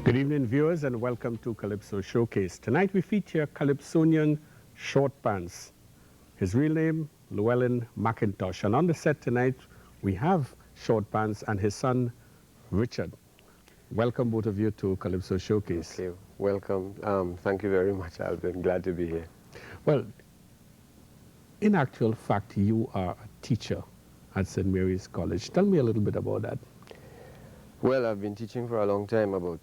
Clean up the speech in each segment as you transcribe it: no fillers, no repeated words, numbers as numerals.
Good evening, viewers, and welcome to Calypso Showcase. Tonight we feature Calypsonian Shortpants. His real name, Lewellyn McIntosh. And on the set tonight, we have Shortpants and his son, Richard. Welcome, both of you, to Calypso Showcase. Okay, welcome. Thank you very much, Alvin. Glad to be here. Well, in actual fact, you are a teacher at St. Mary's College. Tell me a little bit about that. Well, I've been teaching for a long time, about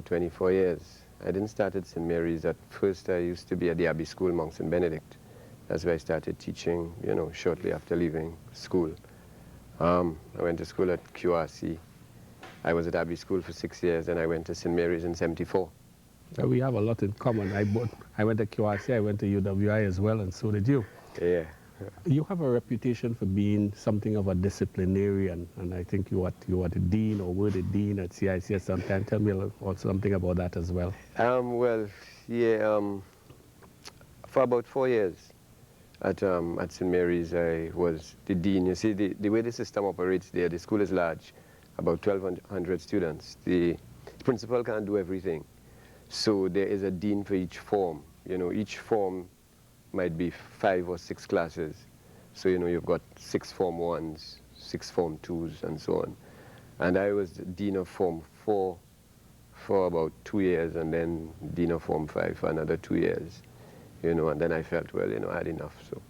24 years. I didn't start at St. Mary's. At first, I used to be at the Abbey School, Monks and Benedict. That's where I started teaching, shortly after leaving school. I went to school at QRC. I was at Abbey School for 6 years, and I went to St. Mary's in '74. We have a lot in common. I went to QRC, I went to UWI as well, and so did you. Yeah. You have a reputation for being something of a disciplinarian, and I think you are the dean, or were the dean at CIC at some time. Tell me something about that as well. Well, yeah, for about 4 years at St. Mary's, I was the dean. You see, the way the system operates there, the school is large, about 1,200 students. The principal can't do everything. So there is a dean for each form. Each form might be 5 or 6 classes. So, you've got 6 Form 1s, 6 Form 2s, and so on. And I was the Dean of Form 4 for about 2 years, and then Dean of Form 5 for another 2 years. And then I felt, well, I had enough, so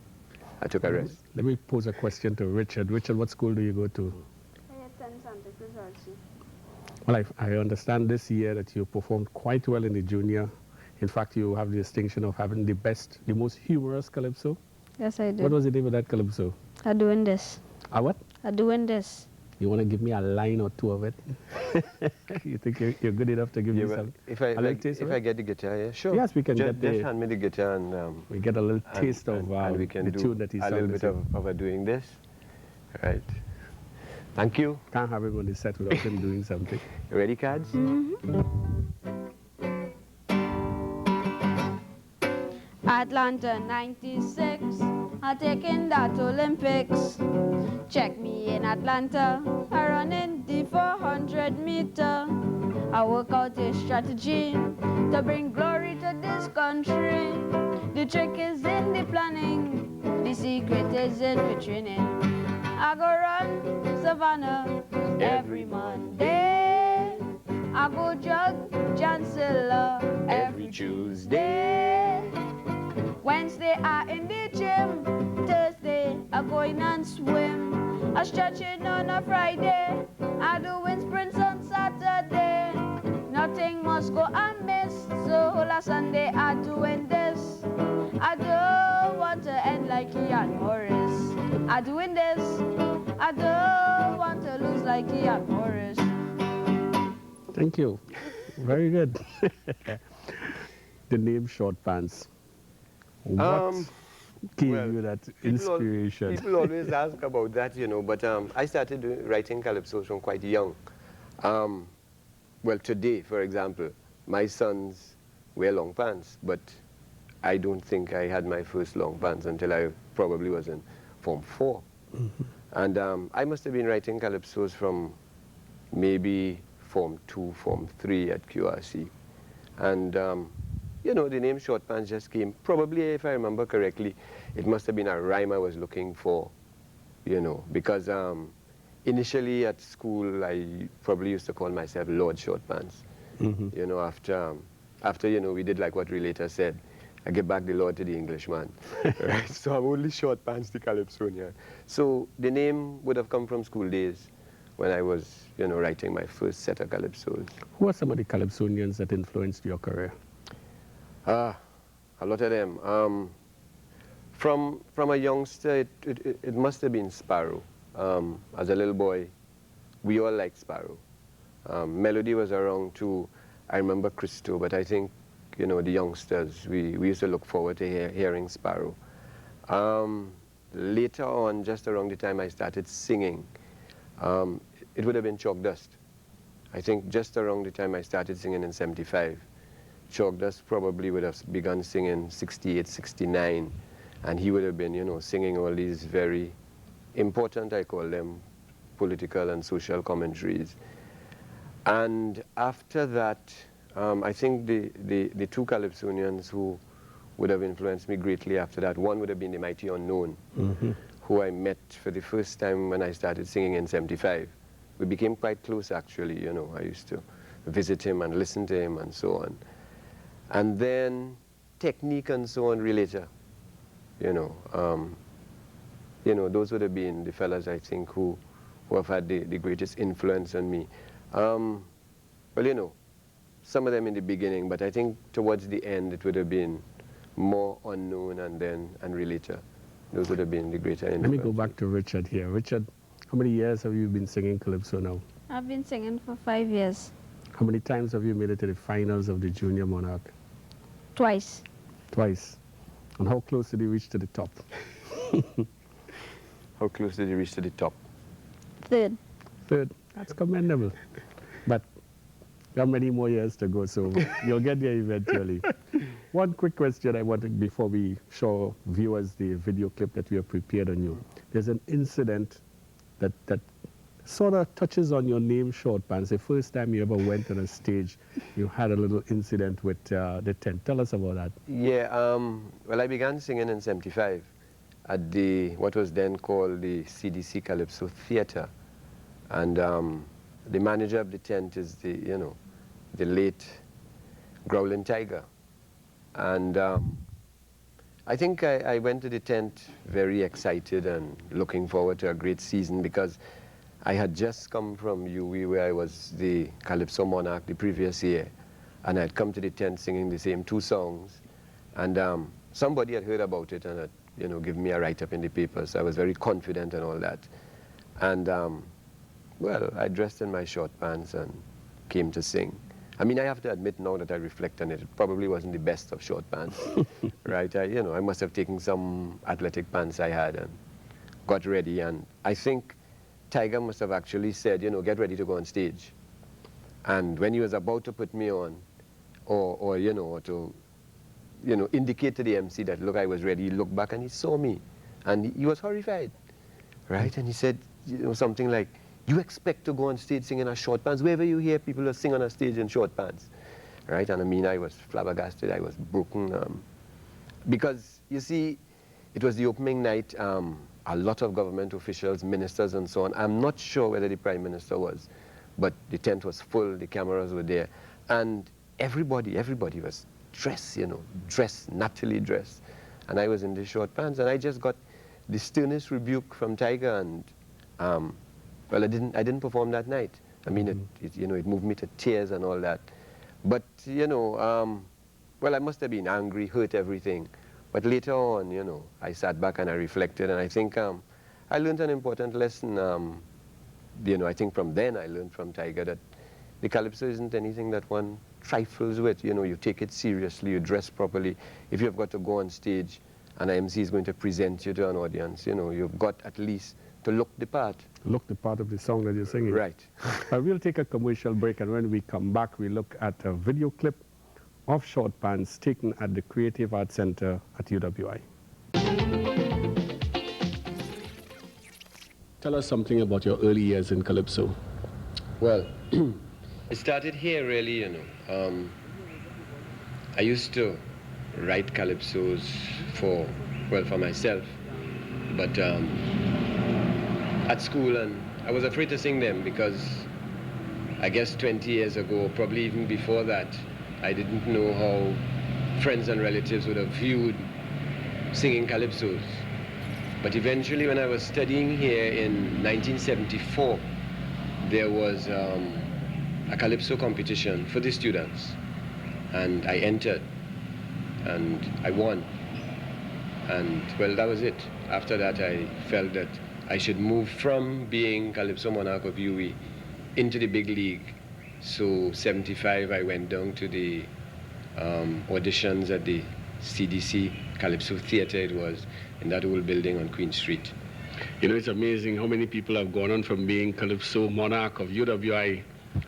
I took a rest. Let me pose a question to Richard. Richard, what school do you go to? I attend Santa Cruz RC. Well, I understand this year that you performed quite well in the junior. In fact, you have the distinction of having the most humorous calypso. Yes, I do. What was the name of that calypso? I'm doing this. What? I'm doing this. You want to give me a line or two of it? You think you're good enough to give me some? If I get the guitar, yeah, sure. Yes, we can just get hand me the guitar and we get a little taste of we can the do tune that he's a little bit of doing this. Right. Thank you. Can't have him on the set without him doing something. You ready, cards? Atlanta 96, I'm taking that Olympics. Check me in Atlanta, I run in the 400 meter. I work out a strategy to bring glory to this country. The trick is in the planning, the secret is in the training. I go run Savannah every Monday. I go jog Chancellor every Tuesday. Wednesday I in the gym, Thursday I going and swim. I stretching on a Friday, I doing sprints on Saturday. Nothing must go amiss, so last Sunday I doing this. I don't want to end like Ian Morris. I doing this, I don't want to lose like Ian Morris. Thank you. Very good. The name Shortpants. What gave you that inspiration? People always ask about that, but I started writing calypso from quite young. Well, today, for example, my sons wear long pants, but I don't think I had my first long pants until I probably was in Form 4. And I must have been writing calypsos from maybe Form 2, Form 3 at QRC. And the name Shortpants just came. Probably, if I remember correctly, it must have been a rhyme I was looking for, because initially at school, I probably used to call myself Lord Shortpants. After we did like what Relator said, I get back the Lord to the Englishman, right? So I'm only Shortpants the Calypsonian. So the name would have come from school days when I was, writing my first set of calypsos. Who are some of the Calypsonians that influenced your career? A lot of them. From a youngster, it must have been Sparrow. As a little boy, we all liked Sparrow. Melody was around too. I remember Christo, but I think, the youngsters, we used to look forward to hearing Sparrow. Later on, just around the time I started singing, it would have been Chalk Dust. I think just around the time I started singing in '75. Chalk Dust probably would have begun singing '68, '69, and he would have been, singing all these very important, I call them, political and social commentaries. And after that, I think the two Calypsonians who would have influenced me greatly after that, one would have been the Mighty Unknown, who I met for the first time when I started singing in '75. We became quite close, actually, you know. I used to visit him and listen to him and so on. And then Technique and so on later, you know. Those would have been the fellas, I think, who have had the greatest influence on me. Well, you know, some of them in the beginning, but I think towards the end it would have been more Unknown and later. Those would have been the greater influence. Let me go back to Richard here. Richard, how many years have you been singing Calypso now? I've been singing for 5 years. How many times have you made it to the finals of the Junior Monarch? Twice. Twice. And how close did you reach to the top? How close did you reach to the top? Third. Third. That's commendable. But you have many more years to go, so you'll get there eventually. One quick question I wanted before we show viewers the video clip that we have prepared on you. There's an incident that sort of touches on your name, Shortpants. The first time you ever went on a stage, you had a little incident with the tent. Tell us about that. Yeah, well, I began singing in '75 at what was then called the CDC Calypso Theater. And the manager of the tent is the late Growling Tiger. And I think I went to the tent very excited and looking forward to a great season, because I had just come from UWI, where I was the Calypso Monarch the previous year, and I'd come to the tent singing the same 2 songs, and somebody had heard about it and had, given me a write-up in the paper, so I was very confident and all that. And well, I dressed in my short pants and came to sing. I mean, I have to admit now that I reflect on it, it probably wasn't the best of short pants, right? I must have taken some athletic pants I had and got ready, and I think Tiger must have actually said, get ready to go on stage. And when he was about to put me on, or to, indicate to the MC that, look, I was ready, he looked back and he saw me. And he was horrified, right? And he said, something like, you expect to go on stage singing in short pants? Wherever you hear people are singing on a stage in short pants, right? And I mean, I was flabbergasted, I was broken. Because, you see, it was the opening night, a lot of government officials, ministers and so on. I'm not sure whether the Prime Minister was, but the tent was full, the cameras were there, and everybody was dressed, dressed, nattily dressed. And I was in the short pants, and I just got the sternest rebuke from Tiger, and well, I didn't perform that night. I mean, it moved me to tears and all that. But, well, I must have been angry, hurt everything. But later on, I sat back and I reflected, and I think I learned an important lesson. I think from then I learned from Tiger that the Calypso isn't anything that one trifles with. You take it seriously, you dress properly. If you've got to go on stage and an MC is going to present you to an audience, you've got at least to look the part. Look the part of the song that you're singing. Right. We'll take a commercial break, and when we come back, we look at a video clip of Short Pants taken at the Creative Arts Center at UWI. Tell us something about your early years in Calypso. Well, it started here really, I used to write Calypsos for myself, but at school, and I was afraid to sing them because I guess 20 years ago, probably even before that, I didn't know how friends and relatives would have viewed singing Calypsos. But eventually, when I was studying here in 1974, there was a Calypso competition for the students, and I entered, and I won. And well, that was it. After that, I felt that I should move from being Calypso Monarch of UWI into the big league. So 75, I went down to the auditions at the CDC Calypso Theater. It was in that old building on Queen Street. It's amazing how many people have gone on from being Calypso Monarch of UWI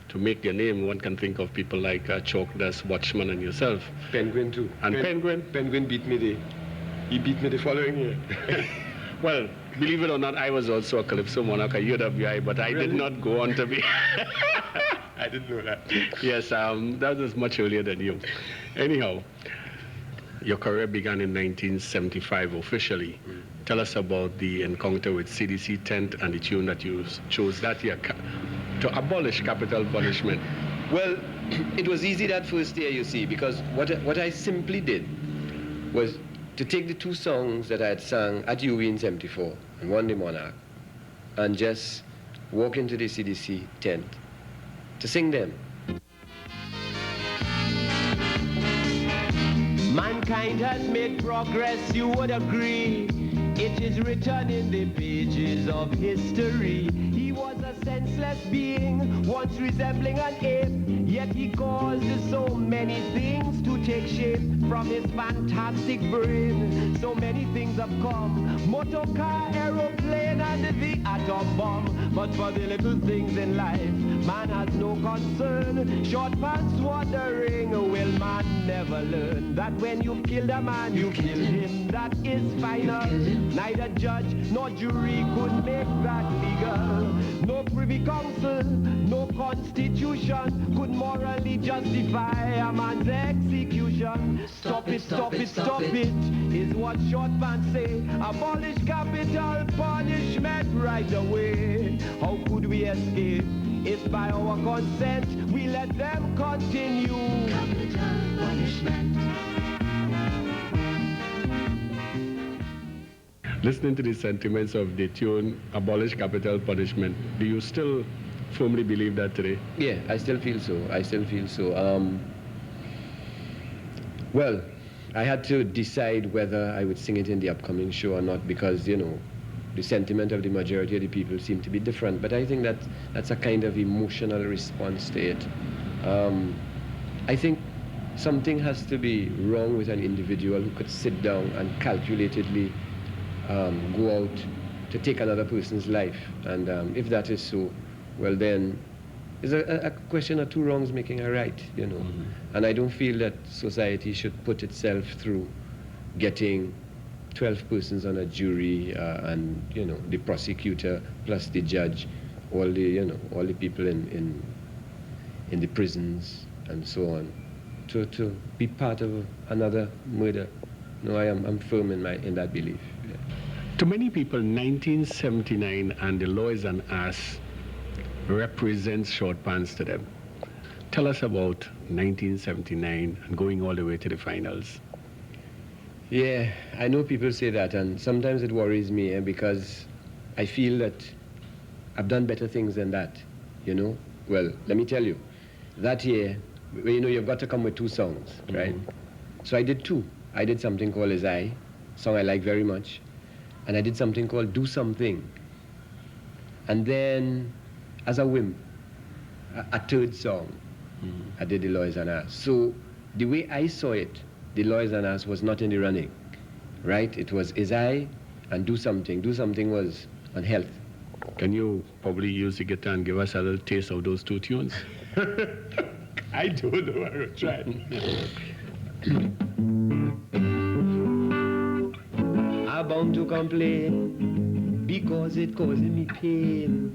to make their name. One can think of people like Chalk Dust, Watchman, and yourself. Penguin too. And Penguin? Penguin beat me the following year. Well, believe it or not, I was also a Calypso Monarch at UWI, but I did not go on to be. I didn't know that. Yes, that was much earlier than you. Anyhow, your career began in 1975 officially. Tell us about the encounter with CDC Tent and the tune that you chose that year to abolish capital punishment. Well, it was easy that first year, you see, because what I simply did was to take the two songs that I had sung at UWI in 74 and One Day Monarch and just walk into the CDC tent to sing them. Mankind has made progress, you would agree. It is written in the pages of history. He was a senseless being, once resembling an ape, yet he caused so many things to take shape from his fantastic brain. So many things have come, motor car, aeroplane, and the atom bomb. But for the little things in life, man has no concern. Short pants wandering, will man never learn that when you've killed a man, you kill him. That is final. Neither judge nor jury could make that legal. No privy council, no constitution could morally justify a man's execution. Stop it, stop it, stop it, is what Short Pants say. Abolish capital punishment right away. How could we escape if by our consent we let them continue? Capital punishment. Listening to the sentiments of the tune, abolish capital punishment, do you still firmly believe that today? Yeah, I still feel so. I still feel so. Well, I had to decide whether I would sing it in the upcoming show or not because, you know, the sentiment of the majority of the people seem to be different. But I think that that's a kind of emotional response to it. I think something has to be wrong with an individual who could sit down and calculatedly go out to take another person's life. And if that is so, well then, it's a question of two wrongs making a right, you know. And I don't feel that society should put itself through getting 12 persons on a jury and, you know, the prosecutor plus the judge, all the, you know, all the people in the prisons and so on, to be part of another murder. No, I'm firm in that belief. Yeah. To many people, 1979 and the Lawyers and Us represents Short Pants to them. Tell us about 1979 and going all the way to the finals. Yeah, I know people say that, and sometimes it worries me because I feel that I've done better things than that, you know? Well, let me tell you, that year, you know, you've got to come with two songs, right? So I did two. I did something called Is I, song I like very much, and I did something called Do Something. And then, as a whim, a third song, I did the Lawyers and Us. So the way I saw it, the Lawyers and Us was not in the running, right? It was Is I and Do Something. Do Something was on health. Can you probably use the guitar and give us a little taste of those two tunes? I don't know, I will try. I'm bound to complain because it causing me pain.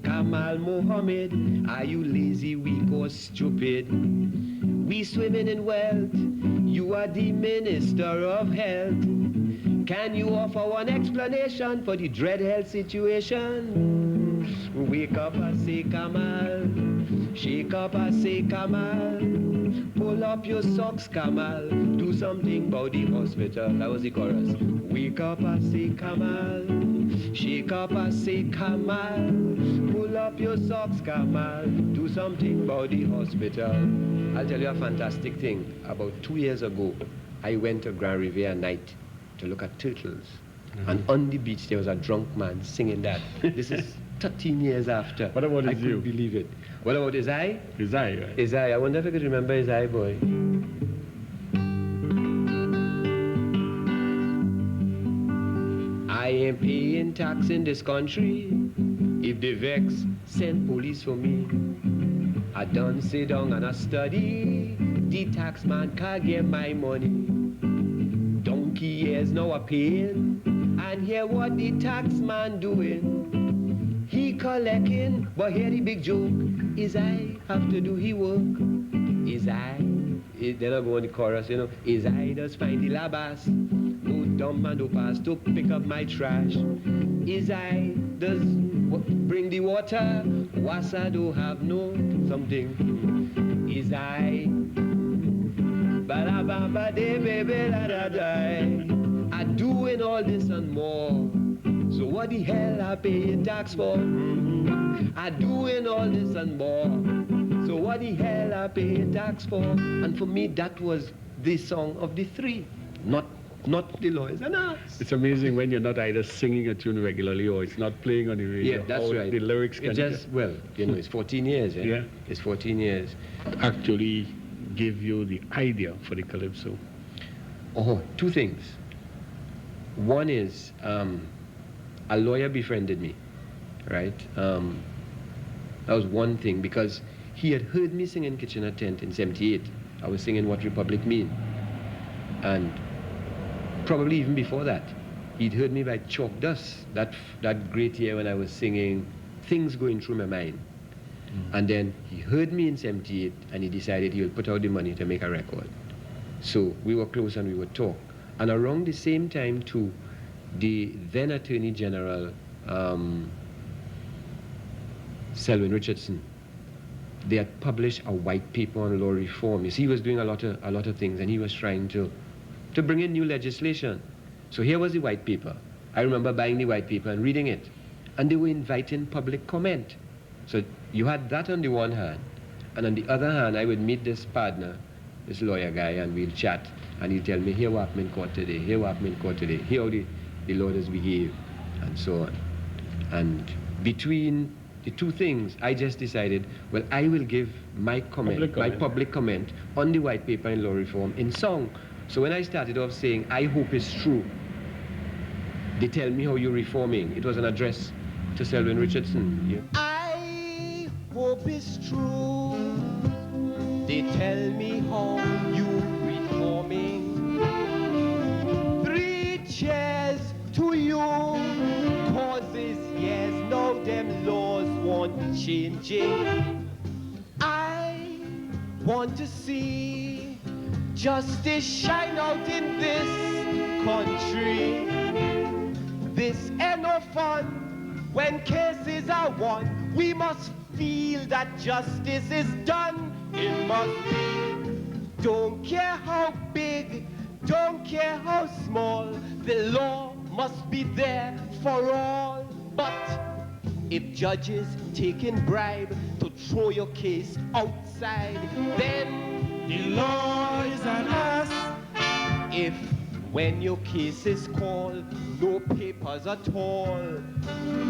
Kamal Mohammed, are you lazy, weak or stupid? We swimming in wealth, you are the minister of health. Can you offer one explanation for the dread health situation? Wake up, I say Kamal. Shake up, I say Kamal. Pull up your socks, Kamal. Do something about the hospital. That was the chorus. Wake up, I say Kamal. Shake up, I say Kamal. Pull up your socks, Kamal. Do something about the hospital. I'll tell you a fantastic thing. About 2 years ago, I went to Grand Riviere night to look at turtles. And on the beach, there was a drunk man singing that. This is 13 years after. What about I Is You? couldn't believe it. What about Is I? Is I, right? Is I wonder if I could remember Is I, boy. I ain't paying tax in this country. If the vex send police for me, I done sit down and I study. The tax man can't get my money. Donkey years now a paying, and hear what the tax man doing. He collecting, but here the big joke is I have to do he work. Is I, then I go on the chorus, you know, is I does find the labas, no dumb man no pass to pick up my trash. Is I does bring the water, wasa do have no something. Is I, ba da ba ba de baby la da die. I doing all this and more. So what the hell I pay tax for? I doing all this and more. So what the hell I pay tax for? And for me, that was the song of the three, not the lawyers and us. It's amazing when you're not either singing a tune regularly or it's not playing on the radio. Yeah, that's right. The lyrics can just, well, you know, it's 14 years, eh? Yeah. It's 14 years. actually give you the idea for the Calypso. Oh, two things. One is a lawyer befriended me, right? That was one thing, because he had heard me sing in Kitchener Tent in '78. I was singing What Republic Mean. And probably even before that, he'd heard me by Chalk Dust, that great year when I was singing Things Going Through My Mind. And then he heard me in '78 and he decided he would put out the money to make a record. So we were close and we would talk. And around the same time too, the then Attorney General, Selwyn Richardson, they had published a white paper on law reform. You see, he was doing a lot of things, and he was trying to bring in new legislation. So here was the white paper. I remember buying the white paper and reading it. And they were inviting public comment. So you had that on the one hand, and on the other hand, I would meet this partner, this lawyer guy, and we'll chat, and he'll tell me, here what happened in court today, here what happened in court today, here how the lawyers behave, and so on. And between the two things, I just decided, well, I will give my comment, public comment on the white paper in law reform in song. So when I started off saying, I hope it's true, they tell me how you're reforming. It was an address to Selwyn Richardson. Yeah. I hope it's true. They tell me how you're reforming. 3 cheers to you. Causes, yes, now them laws want changing. I want to see justice shine out in this country. This ain't no fun when cases are won. We must feel that justice is done. It must be. Don't care how big, don't care how small, the law must be there for all. But if judges taking bribe to throw your case outside, then the law is on us. If when your case is called, no papers at all,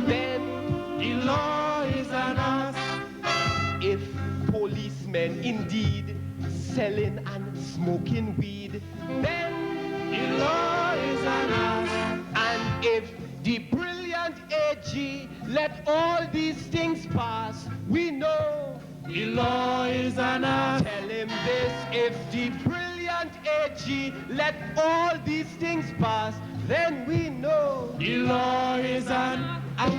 then the law is on us. If policemen indeed selling and smoking weed, then the law is on us. And if the brilliant AG let all these things pass, we know the law is on us. Tell him this: if the brilliant AG let all these things pass, then we know the law is on us.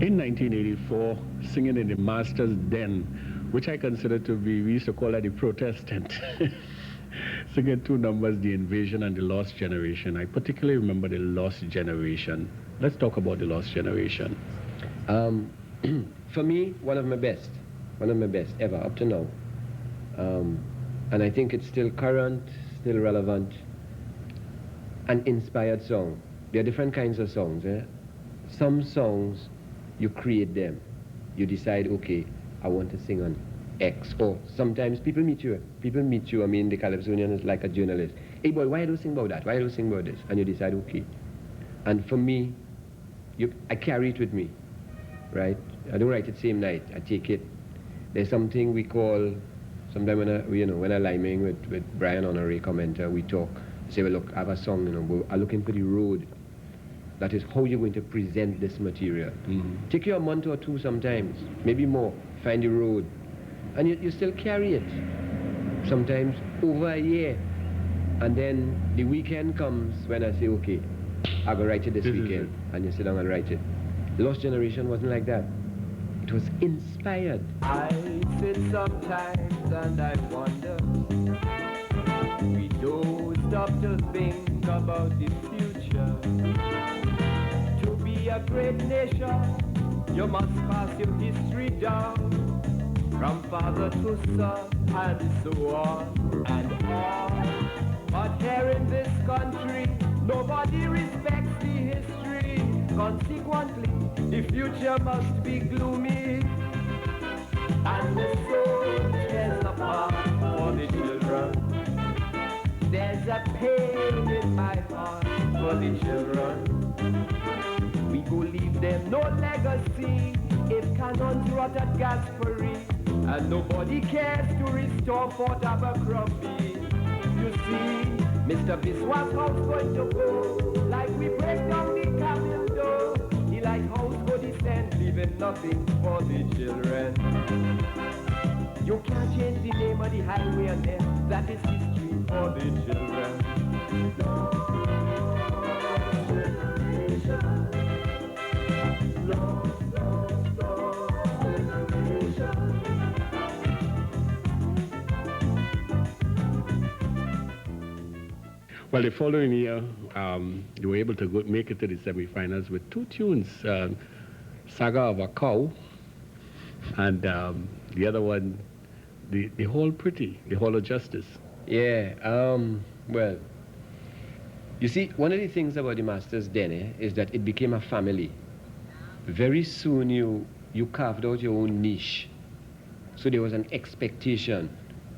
In 1984, singing in the Master's Den, which I consider to be, we used to call that the Protestant. Singing 2 numbers, The Invasion and The Lost Generation. I particularly remember The Lost Generation. Let's talk about The Lost Generation. For me, one of my best ever up to now. And I think it's still current, still relevant, an inspired song. There are different kinds of songs. Eh? Some songs, you create them. You decide, okay, I want to sing on X. Or sometimes people meet you. I mean, the Calypsonian is like a journalist. Hey boy, why do you sing about that? Why do you sing about this? And you decide, okay. And for me, I carry it with me, right? I don't write it same night. I take it. There's something we call, sometimes when I'm liming with Brian Honoré, commenter, we talk. I say, well, look, I have a song, I'm looking for the road. That is how you're going to present this material. Take you a month or 2 sometimes, maybe more, find the road. And you still carry it. Sometimes over a year. And then the weekend comes when I say, okay, I'll go write it this weekend. And you sit down and write it. Lost Generation wasn't like that. It was inspired. I sit sometimes and I wonder. We don't stop to think about the future. To be a great nation, you must pass your history down from father to son and so on and on. But here in this country, nobody respects the history. Consequently, the future must be gloomy. And the soul tears apart for the children. There's a pain in my heart for the children. We go leave them no legacy if cannons rot at Gaspery, and nobody cares to restore Fort Abercrombie. You see, Mr. Biswas house going to go like we break down the cabin door. The lighthouse go descend, leaving nothing for the children. You can't change the name of the highway and there, that is history for the children. Well, the following year, you were able to make it to the semifinals with two tunes, Saga of a Cow, and the other one, the Whole Pretty, the Hall of Justice. Yeah, well, you see, one of the things about the Masters then is that it became a family. Very soon you carved out your own niche. So there was an expectation.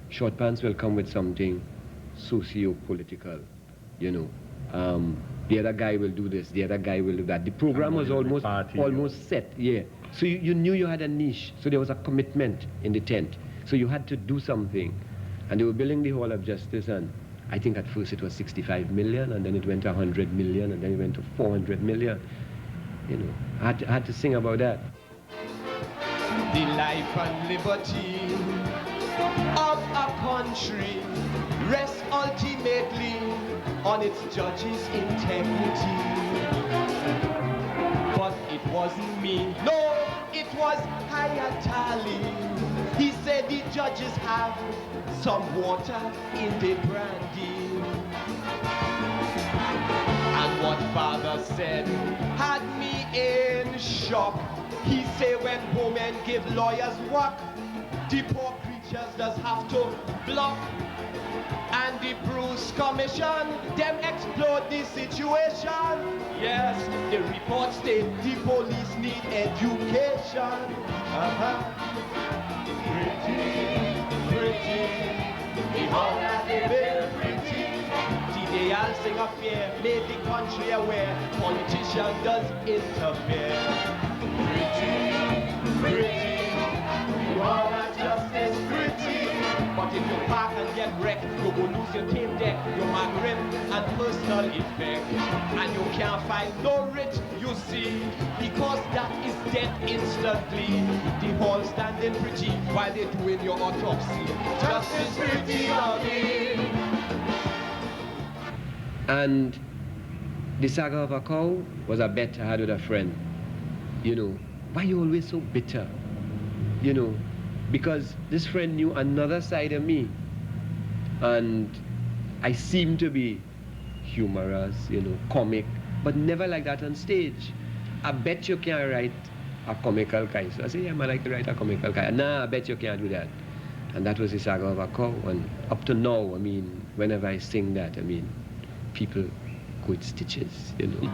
Shortpants will come with something socio-political, you know. The other guy will do this, the other guy will do that. The program was almost set, yeah. So you knew you had a niche. So there was a commitment in the tent. So you had to do something. And they were building the Hall of Justice, and I think at first it was 65 million, and then it went to 100 million, and then it went to 400 million. You know, I had to sing about that. The life and liberty of a country rests ultimately on its judges' integrity. But it wasn't me, no, it was Hayatali. He said the judges have some water in the brandy. And what father said had me in shock. He said when women give lawyers work, the poor creatures just have to bluff. And the Bruce Commission, them explode the situation. Yes, the report state the police need education. Pretty, the whole that they build pretty. The all sing of fear, made the country aware, politician does interfere. Pretty, you all that justice pretty. But if you park and get wrecked, you will lose your tape deck, your mag rim, and personal effect. And you can't find no writ, you see, because that is dead instantly. The hall standing pretty while they're doing your autopsy. Justice pretty on me. And the Saga of a Cow was a bet I had with a friend. You know, why you always so bitter? You know, because this friend knew another side of me. And I seemed to be humorous, you know, comic, but never like that on stage. I bet you can't write a comical guy. So I said, yeah, I like to write a comical guy. Nah, I bet you can't do that. And that was the Saga of a Cow. And up to now, I mean, whenever I sing that, I mean, people go in stitches, you know.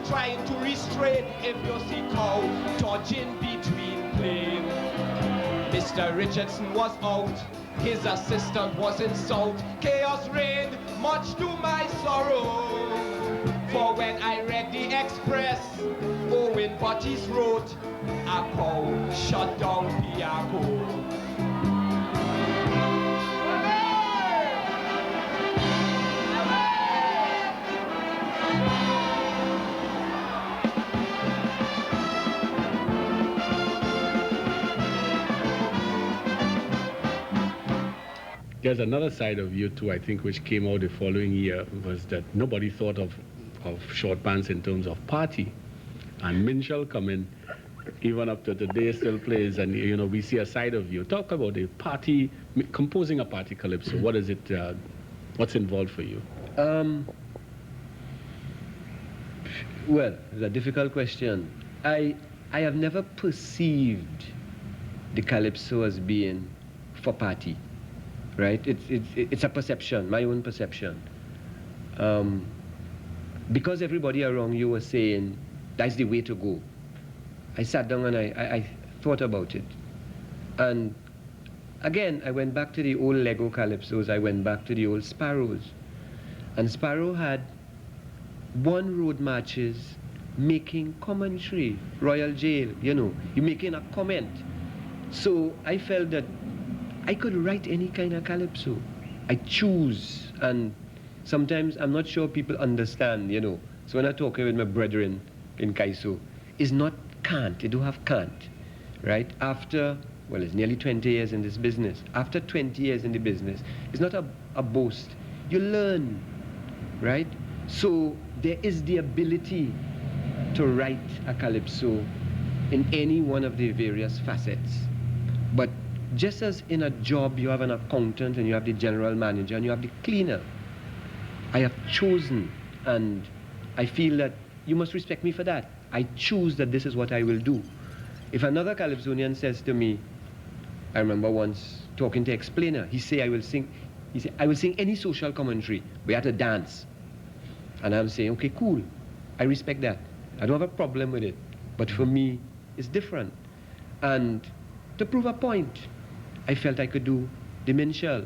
Trying to restrain if you see cow dodging between planes. Mr. Richardson was out, his assistant was in salt. Chaos reigned, much to my sorrow. For when I read the Express, Owen Butties wrote, a cow shut down Piaco. There's another side of you too, I think, which came out the following year, was that nobody thought of Shortpants in terms of party. And Minshall coming, even up to today, still plays, and you know, we see a side of you. Talk about a party, composing a party calypso. What is it, what's involved for you? Well, it's a difficult question. I have never perceived the calypso as being for party. Right? It's a perception, my own perception. Because everybody around you was saying, that's the way to go. I sat down and I thought about it. And again, I went back to the old Lego calypsos, I went back to the old Sparrows. And Sparrow had one road marches making commentary, Royal Jail, you know, you're making a comment. So I felt that I could write any kind of calypso. I choose, and sometimes I'm not sure people understand, you know. So when I'm talking with my brethren in Kaiso, it's not can't, they do have can't, right? After, well, it's nearly 20 years in this business. After 20 years in the business, it's not a boast. You learn, right? So there is the ability to write a calypso in any one of the various facets. But just as in a job you have an accountant and you have the general manager and you have the cleaner, I have chosen, and I feel that you must respect me for that. I choose that this is what I will do. If another Calypsonian says to me, I remember once talking to Explainer, he said, I will sing any social commentary, we have to dance. And I'm saying, okay, cool, I respect that. I don't have a problem with it. But for me, it's different. And to prove a point, I felt I could do the Minshall.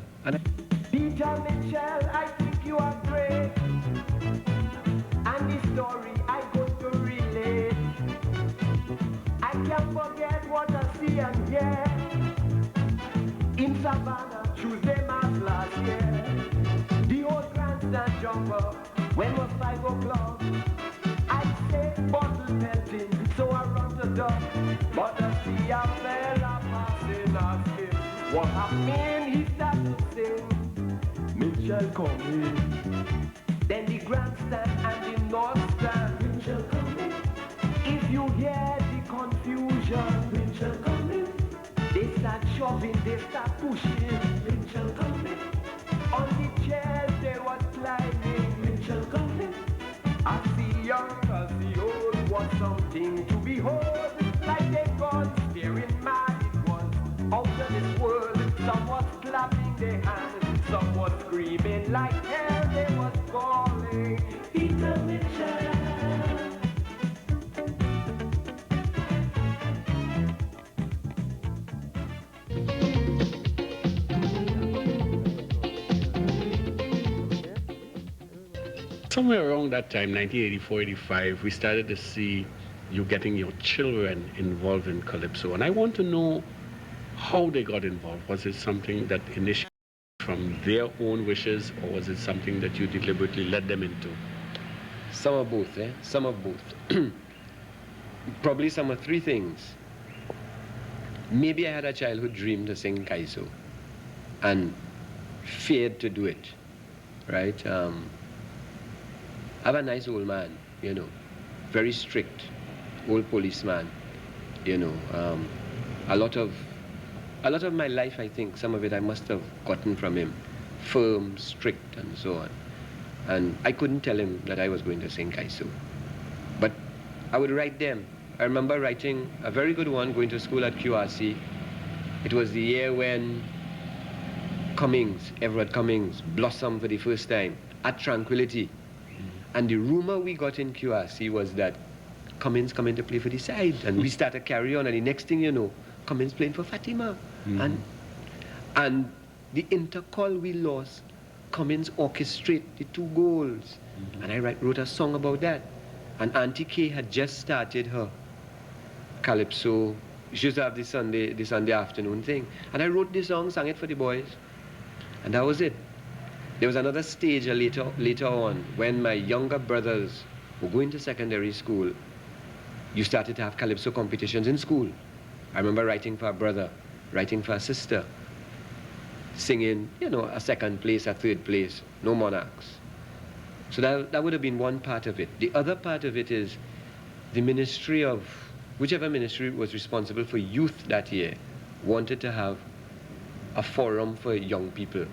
Peter Mitchell, I think you are great. And the story I go to relate. I can't forget what I see and hear. In Savannah, Tuesday mass last year. The old grandstand jumper, when was 5 o'clock? I say bottle pelting, so I run the duck. But I see a fella passing asking what happened, he started to sing, Mitchell coming. Then the grandstand and the north stand, Mitchell coming. If you hear the confusion, Mitchell coming. They start shoving, they start pushing, Mitchell coming. On the chairs they was climbing, Mitchell coming. As the young as the old was something to behold, like they gone staring mad it was out of this world. Some was clapping their hands, some was screaming like hell, they was calling Peter Mitchell. Somewhere around that time, 1984-85, we started to see you getting your children involved in Calypso. And I want to know how they got involved. Was it something that initiated from their own wishes, or was it something that you deliberately led them into? Some of both, eh? Some of both. Probably some of three things. Maybe I had a childhood dream to sing Kaiso and feared to do it, right? I have a nice old man, you know, very strict, old policeman, you know. A lot of my life, I think, some of it I must have gotten from him, firm, strict, and so on. And I couldn't tell him that I was going to sing Kaiso. But I would write them. I remember writing a very good one going to school at QRC. It was the year when Everett Cummings, blossomed for the first time at Tranquility. And the rumor we got in QRC was that Cummings coming to play for the side. And we started carry on, and the next thing you know, Cummins playing for Fatima. And the intercall we lost, Cummins orchestrated the 2 goals. And I wrote a song about that. And Auntie Kay had just started her Calypso. She used to have the Sunday afternoon thing. And I wrote this song, sang it for the boys. And that was it. There was another stage later on when my younger brothers were going to secondary school. You started to have Calypso competitions in school. I remember writing for a brother, writing for a sister, singing, you know, a 2nd place, a 3rd place, no monarchs. So that would have been one part of it. The other part of it is the ministry of, whichever ministry was responsible for youth that year, wanted to have a forum for young people.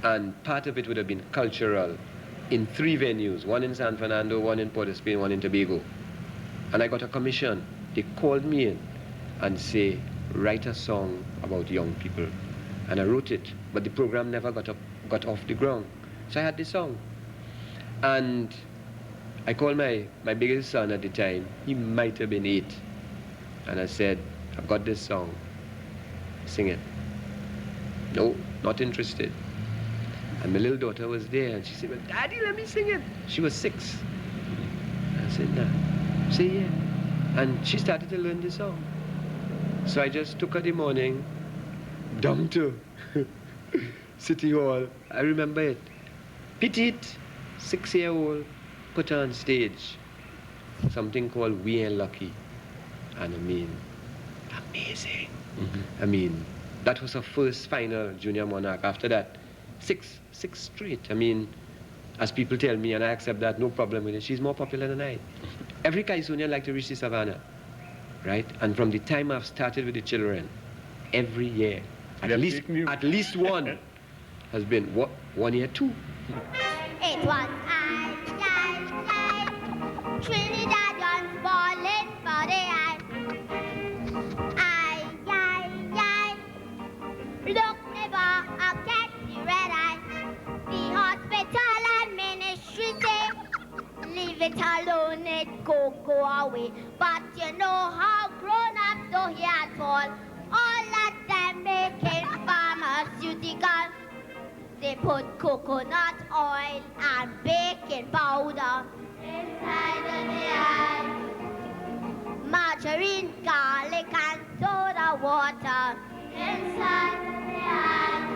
And part of it would have been cultural in 3 venues, one in San Fernando, one in Port of Spain, one in Tobago. And I got a commission. They called me in and say, write a song about young people. And I wrote it, but the program never got off the ground. So I had this song. And I called my biggest son at the time. He might have been 8. And I said, I've got this song. Sing it. No, not interested. And my little daughter was there, and she said, well, Daddy, let me sing it. She was 6. I said, nah. Say yeah. And she started to learn the song. So I just took her the morning, down to City Hall. I remember it. Petite, 6-year-old, put her on stage. Something called We Ain't Lucky. And I mean, amazing. I mean, that was her first final Junior Monarch. After that, 6 straight. I mean, as people tell me, and I accept that, no problem with it, she's more popular than I. Every Kaisonian like to reach the savannah, right? And from the time I've started with the children, every year, at least one has been, 1 year, 2. It was I, Trinidadians balling for the eye. Look never, I'll get the red eye. The hospital and ministry say, leave it alone, it go away. But you know how grown-ups don't hear at all. All of them making pharmaceutical. They put coconut oil and baking powder inside the eye. Margarine, garlic and soda water inside the eye.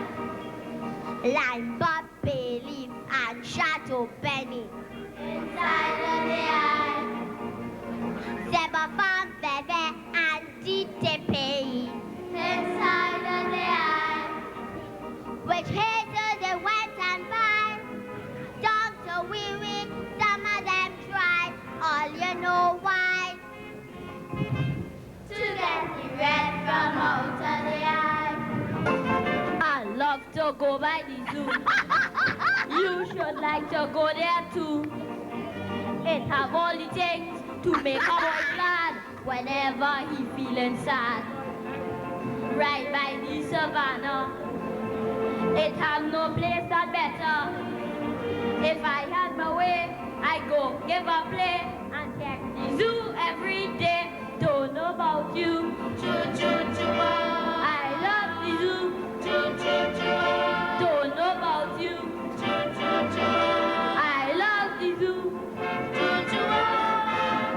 Lime, bay leaf and Chateau Benny inside the eye. Zebafan, Bebe and DTP inside the eye. Which hater they went and buy. Dr. Wee, some of them tried. All you know why? To get the red from out of the eye. I love to go by the zoo. You should like to go there too. It have all the things to make a boy glad whenever he feeling sad. Right by the savannah, it have no place that better. If I had my way, I go give a play and check the zoo every day. Don't know about you, I love the zoo. Don't know about you, I love the zoo.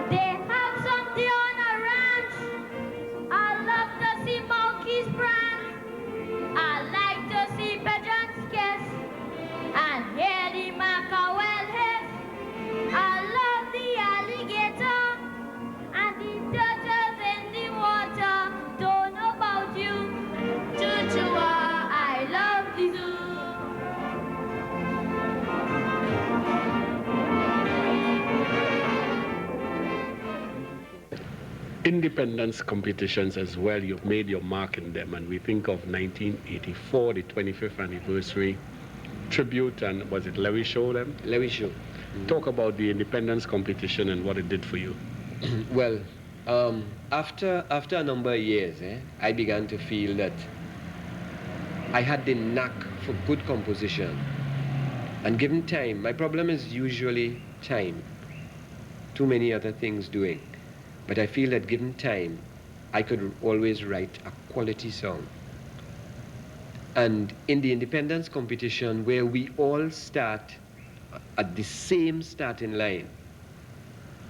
They have something on a ranch. I love to see monkeys prance. I like to see pigeons kiss and hear the mackerel hiss. I love the alligator and the turtles in the water. Don't know about you, I love the zoo. Independence competitions as well, you've made your mark in them, and we think of 1984, the 25th anniversary tribute, and was it Lewis Show them? Lewis Show. Talk about the independence competition and what it did for you. Well, after a number of years, I began to feel that I had the knack for good composition. And given time, my problem is usually time. Too many other things doing. But I feel that given time, I could always write a quality song. And in the independence competition, where we all start at the same starting line,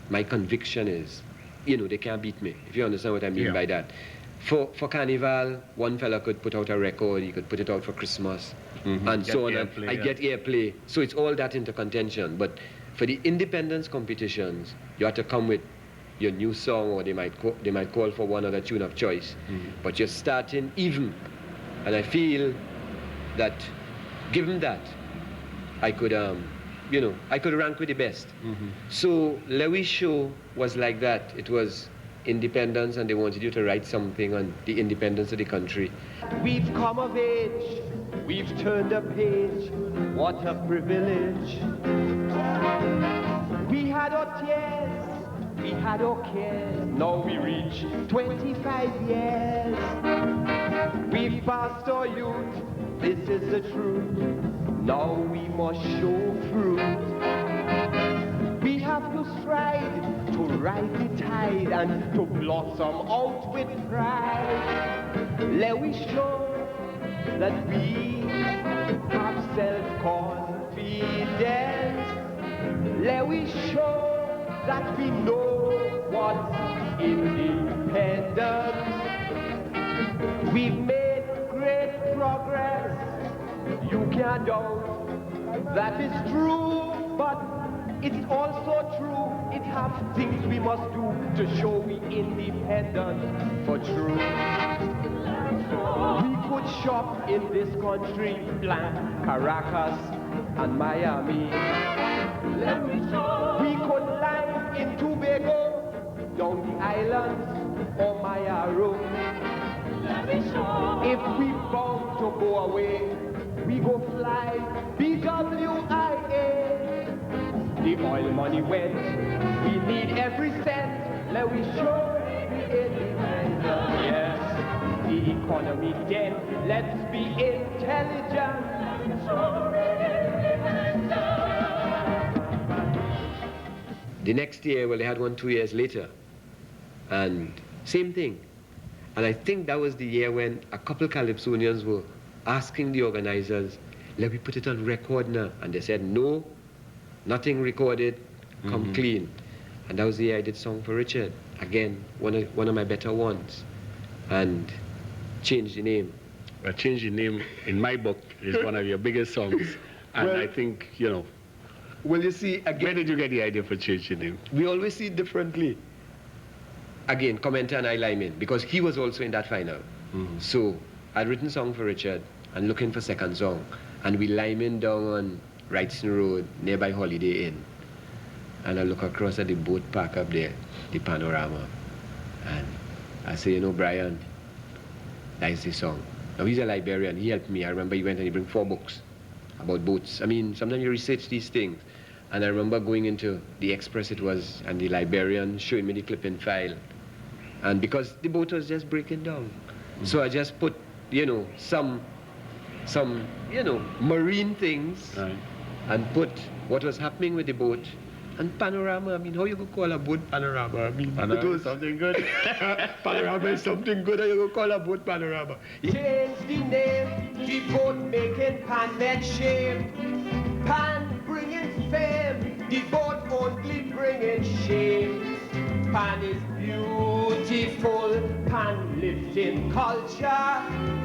my conviction is, they can't beat me, if you understand what I mean by that. For Carnival, one fella could put out a record, he could put it out for Christmas, and Get so on. airplay, I get airplay, so it's all that into contention. But for the independence competitions, you have to come with your new song, or they might call for one other tune of choice. But you're starting even, and I feel that, given that, I could, I could rank with the best. So Lewis show was like that. It was independence, and they wanted you to write something on the independence of the country. We've come of age, we've turned a page, what a privilege. We had our tears, we had our cares, now we reach 25 years. We've passed our youth, this is the truth, now we must show fruit. We have to strive to ride the tide and to blossom out with pride. Let we show that we have self-confidence. Let we show that we know what's independence. We've made great progress, you can't doubt that is true, but it's also true, it has things we must do to show we independent for true. We could shop in this country, Blanc, Caracas, and Miami. We could land in Tobago, down the islands, or Mayaro. If we bound to go away, we go fly BWIA. The oil money went, we need every cent, let we show the independent. Yes, the economy dead, let's be intelligent. The next year, well, they had one 2 years later, and same thing. And I think that was the year when a couple Calypsonians were asking the organizers, let me put it on record now. And they said, no, nothing recorded, come clean. And that was the year I did Song for Richard. Again, one of my better ones. And changed the name. Well, Change the Name, in my book, is one of your biggest songs. And Well, I think, well, you see, where again, did you get the idea for Change the Name? we always see it differently. Again, commenter and I Lyman, because he was also in that final. So I'd written Song for Richard and looking for second song. And we Lyman down on Wrightson Road, nearby Holiday Inn. And I look across at the boat park up there, the panorama. And I say, Brian, that's the song. Now he's a librarian, he helped me. I remember he went and he brought 4 books about boats. I mean, sometimes you research these things. And I remember going into the Express it was, and the librarian showing me the clipping file. And because the boat was just breaking down. So I just put, some marine things, Right. and put what was happening with the boat. And panorama, I mean, how you could call a boat panorama? I mean, Panorama it was is something good. panorama is something good, how you could call a boat panorama? Change the name, the boat making pan make shame. Pan bringing fame, the boat only bringing shame. Pan is beautiful, pan lifting culture.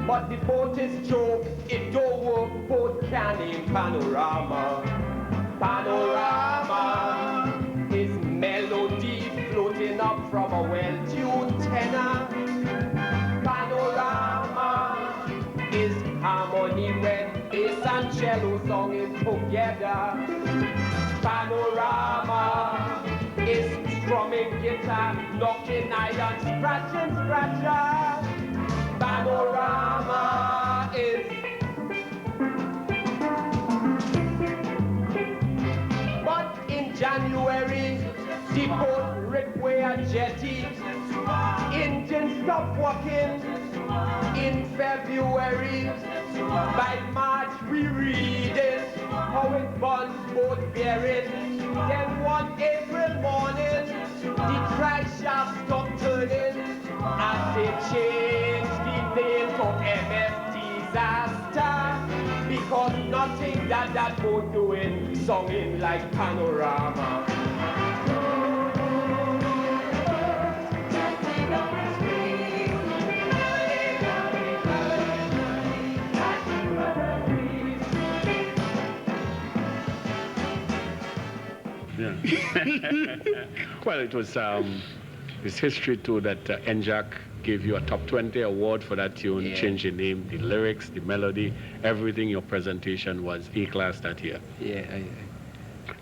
But the boat is joke, it don't work, boat canning panorama. Panorama is melody floating up from a well-tuned tenor. Panorama is harmony when bass and cello song is together. Panorama is strumming guitar, knocking iron, scratching scratcher. Panorama is January, the boat require jetty. Engine stop working in February. By March we read it, how it burns boat bearing. Then one April morning, the drag shaft stopped turning. As change the name to MS Disaster, because nothing that both doing, songing like Panorama. Yeah. Well, it was it's history too that NJAC gave you a top 20 award for that tune. Yeah. Change the name, the lyrics, the melody, everything. Your presentation was A-class that year. Yeah,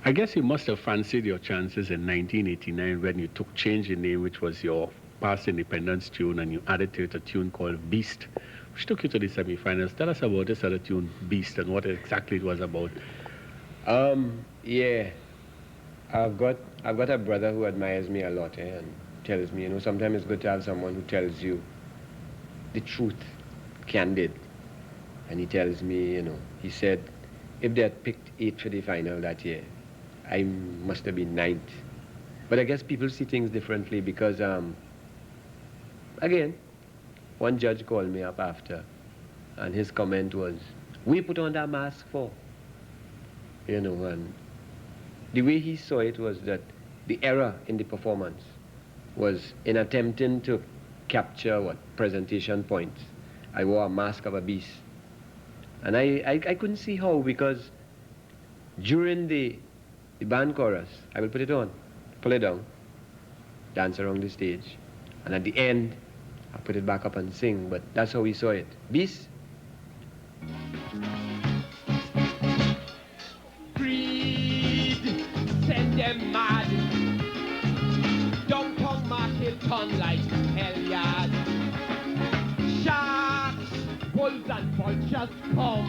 I guess you must have fancied your chances in 1989 when you took Change the Name, which was your past independence tune, and you added to it a tune called Beast, which took you to the semifinals. Tell us about this other tune, Beast, and what exactly it was about. yeah. I've got a brother who admires me a lot, and tells me, sometimes it's good to have someone who tells you the truth, candid. And he tells me, he said, if they had picked 8 for the final that year, I must have been 9th. But I guess people see things differently because, again, one judge called me up after, and his comment was, we put on that mask for, and the way he saw it was that the error in the performance was in attempting to capture presentation points. I wore a mask of a beast. And I couldn't see how, because during the band chorus, I will put it on, pull it down, dance around the stage, and at the end, I put it back up and sing, but that's how we saw it. Beast. Greed, send them mad. Downtown market turn like hell yard. Sharks, wolves and vultures come.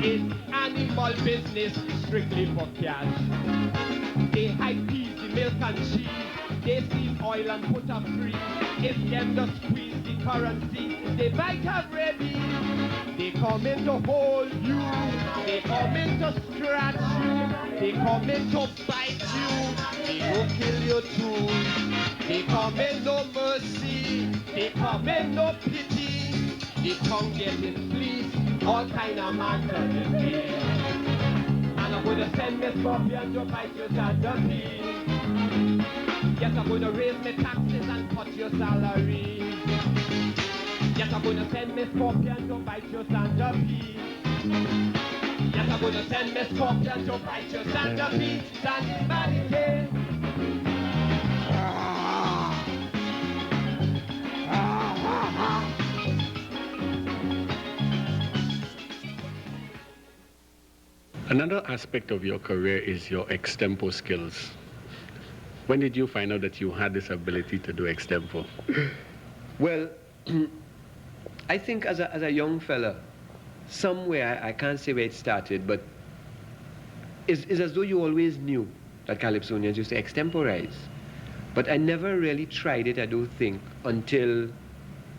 It's animal business strictly for cash. They hide peas, the milk and cheese. They steal oil and put up free. If them just squeeze the currency, they might have ready. They come in to hold you. They come in to scratch you. They come in to bite you. They will kill you too. They come in no mercy. They come in no pity. They come getting fleeced. All kind of man turning pay. And I'm gonna send Miss Scorpion to bite your salary. Yes, I'm gonna raise my taxes and cut your salary. Yes, I'm gonna send Miss Scorpion to bite your salary. Yes, I'm gonna send Miss Scorpion to bite your salary. Somebody say. Another aspect of your career is your extempo skills. When did you find out that you had this ability to do extempo? Well, I think as a young fella, somewhere, I can't say where it started, but it's as though you always knew that Calypsonians used to extemporize. But I never really tried it, I don't think, until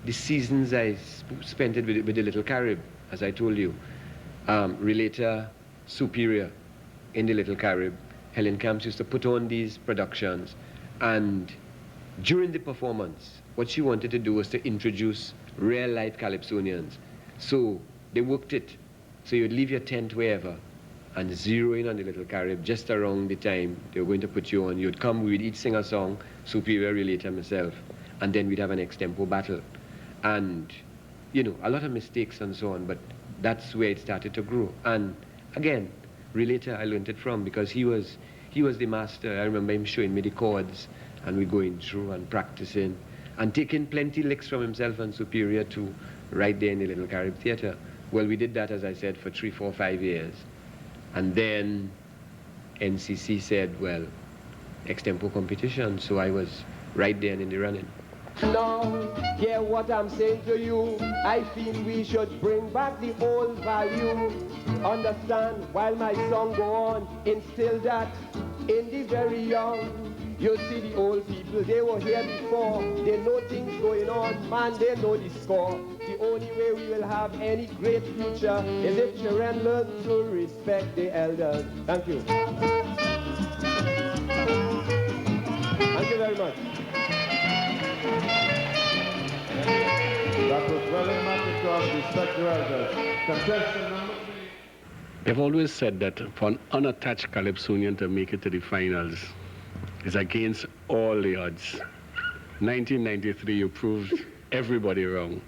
the seasons I spent it with the Little Carib, as I told you. Relater, Superior in the Little Carib. Helen Camps used to put on these productions, and during the performance, what she wanted to do was to introduce real-life Calypsonians. So they worked it. So you'd leave your tent wherever and zero in on the Little Carib just around the time they were going to put you on. You'd come, we'd each sing a song, Superior, Relater, myself, and then we'd have an extempo battle. And, a lot of mistakes and so on, but that's where it started to grow. And again, Relater, I learned it from, because he was the master. I remember him showing me the chords, and we going through and practicing and taking plenty licks from himself and Superior too, right there in the Little Carib Theatre. Well, we did that, as I said, for 3, 4, 5 years. And then NCC said, well, extempo competition. So I was right there and in the running. Now, hear what I'm saying to you. I feel we should bring back the old value. Understand, while my song go on, instill that in the very young. You see the old people, they were here before. They know things going on, man, they know the score. The only way we will have any great future is if children learn to respect the elders. Thank you. Thank you very much. must respect your elders. Contestant number 3. They've always said that for an unattached Calypsonian to make it to the finals is against all the odds. 1993, you proved everybody wrong.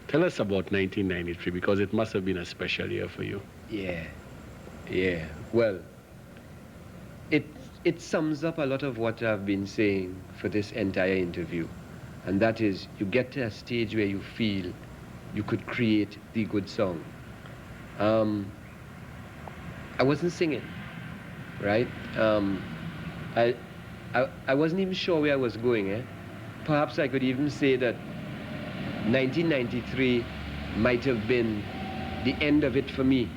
Tell us about 1993, because it must have been a special year for you. Yeah. Well, it sums up a lot of what I've been saying for this entire interview. And that is, you get to a stage where you feel you could create the good song. I wasn't singing, right? I wasn't even sure where I was going. Perhaps I could even say that 1993 might have been the end of it for me,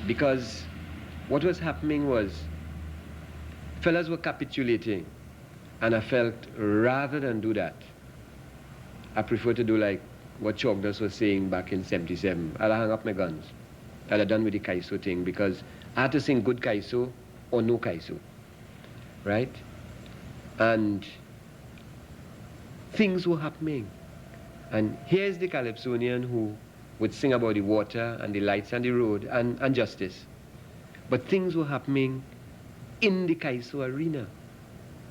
because what was happening was fellas were capitulating, and I felt rather than do that, I prefer to do like what Chogdas was saying back in '77. I'll hang up my guns. I'll have done with the Calypso thing, because I had to sing good Calypso or no Calypso, right? And things were happening. And here's the Calypsonian who would sing about the water and the lights and the road and justice. But things were happening in the Calypso arena.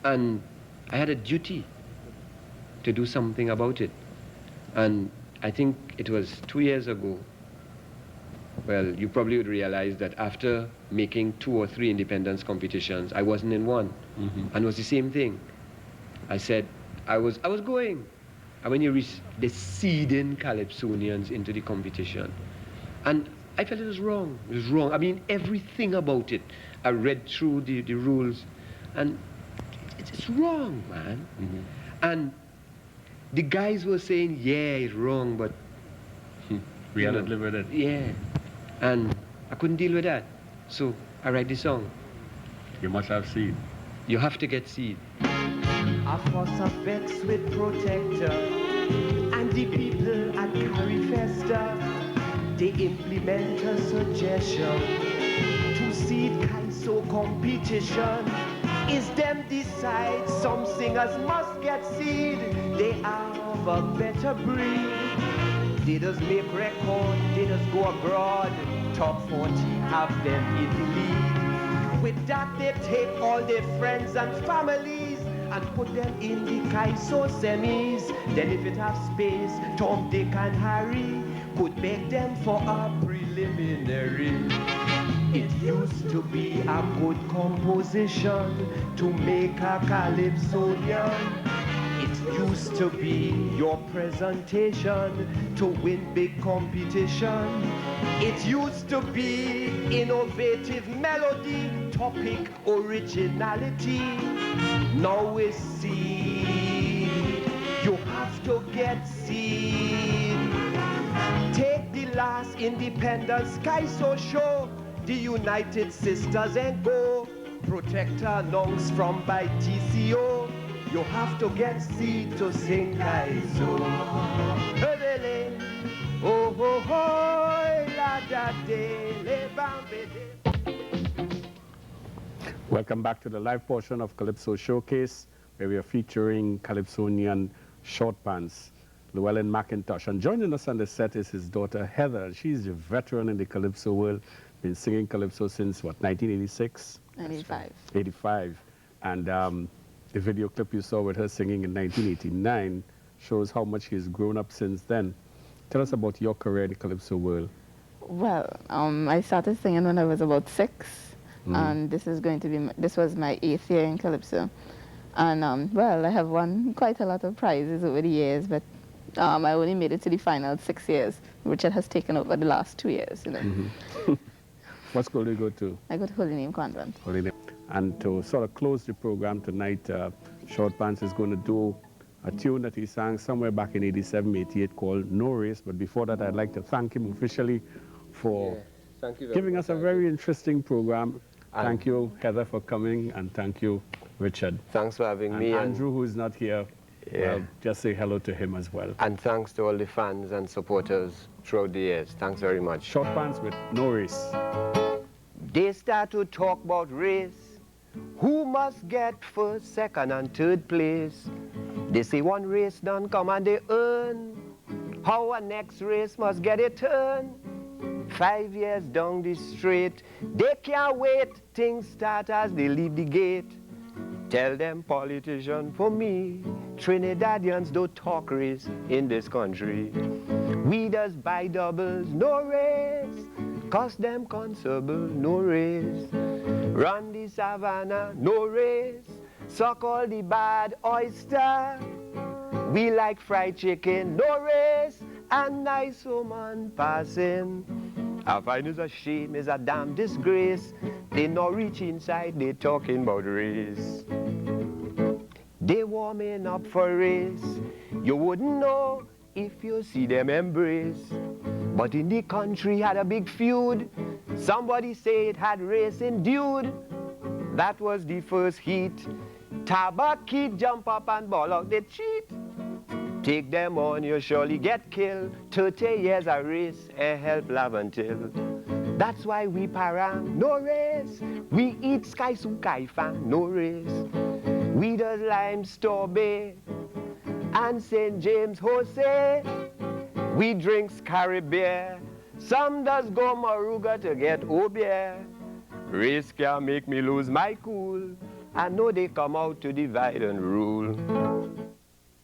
And I had a duty to do something about it. And I think it was 2 years ago. Well, you probably would realize that after making 2 or 3 independence competitions, I wasn't in one. And it was the same thing. I said, I was going. And when you reach the seeding Calypsonians into the competition, and I felt it was wrong. It was wrong. I mean, everything about it. I read through the rules, and it's wrong, man. And the guys were saying, yeah, it's wrong, but We had to live with it. yeah. And I couldn't deal with that. So I write the song. You must have seed. You have to get seed. A fuss of vex with protector, and the people at Carry Festa, they implement a suggestion to seed Calypso competition. Is them decide some singers must get seed, they have a better breed. They just make record, they just go abroad, top 40 have them in the lead. With that they take all their friends and families and put them in the Calypso semis. Then if it have space, Tom, Dick and Harry could beg them for a preliminary. It used to be a good composition to make a Calypsonian. It used to be your presentation to win big competition. It used to be innovative melody, topic, originality. Now we see you have to get seed. Take the last Independence Calypso show, the United Sisters and go. Protector announced from by TCO. You have to get seed to sing Calypso. Oh ho ho, la da de le bambe de. Welcome back to the live portion of Calypso Showcase, where we are featuring Calypsonian Shortpants, Lewellyn McIntosh. And joining us on the set is his daughter, Heather. She's a veteran in the Calypso world, been singing Calypso since, what, 1986? 95. 85. And the video clip you saw with her singing in 1989 shows how much she's grown up since then. Tell us about your career in the Calypso world. Well, I started singing when I was about 6. And this was my 8th year in Calypso. And well, I have won quite a lot of prizes over the years, but I only made it to the final 6 years. Richard has taken over the last 2 years, you know. What school do you go to? I go to Holy Name Convent. Holy Name. And to sort of close the program tonight, Shortpants is going to do a tune that he sang somewhere back in 87, 88 called No Race. But before that, I'd like to thank him officially for giving us a very interesting program. Thank you, Heather, for coming, and thank you, Richard. Thanks for having and me. Andrew, who is not here, well, just say hello to him as well. And thanks to all the fans and supporters throughout the years. Thanks very much. Shortpants with No Race. They start to talk about race. Who must get first, second, and third place? They say one race done come and they earn How our next race must get a turn. 5 years down the street, they can't wait. Things start as they leave the gate. Tell them politicians for me, Trinidadians don't talk race in this country. We just buy doubles, no race. Cost them constable, no race. Run the savannah, no race. Suck all the bad oyster. We like fried chicken, no race. And nice woman passing. I find it's a shame, it's a damn disgrace. They not reach inside, they talking about race. They warming up for race. You wouldn't know if you see them embrace. But in the country had a big feud. Somebody say it had race induced. That was the first heat. Tabaki jump up and ball out the cheat. Take them on, you surely get killed. 30 years a race, help love until. That's why we parang, no race. We eat sky sukai fan, no race. We does lime Storby and St. James Jose. We drinks Caribbean. Some does go Maruga to get Obeah. Race can make me lose my cool. I know they come out to divide and rule.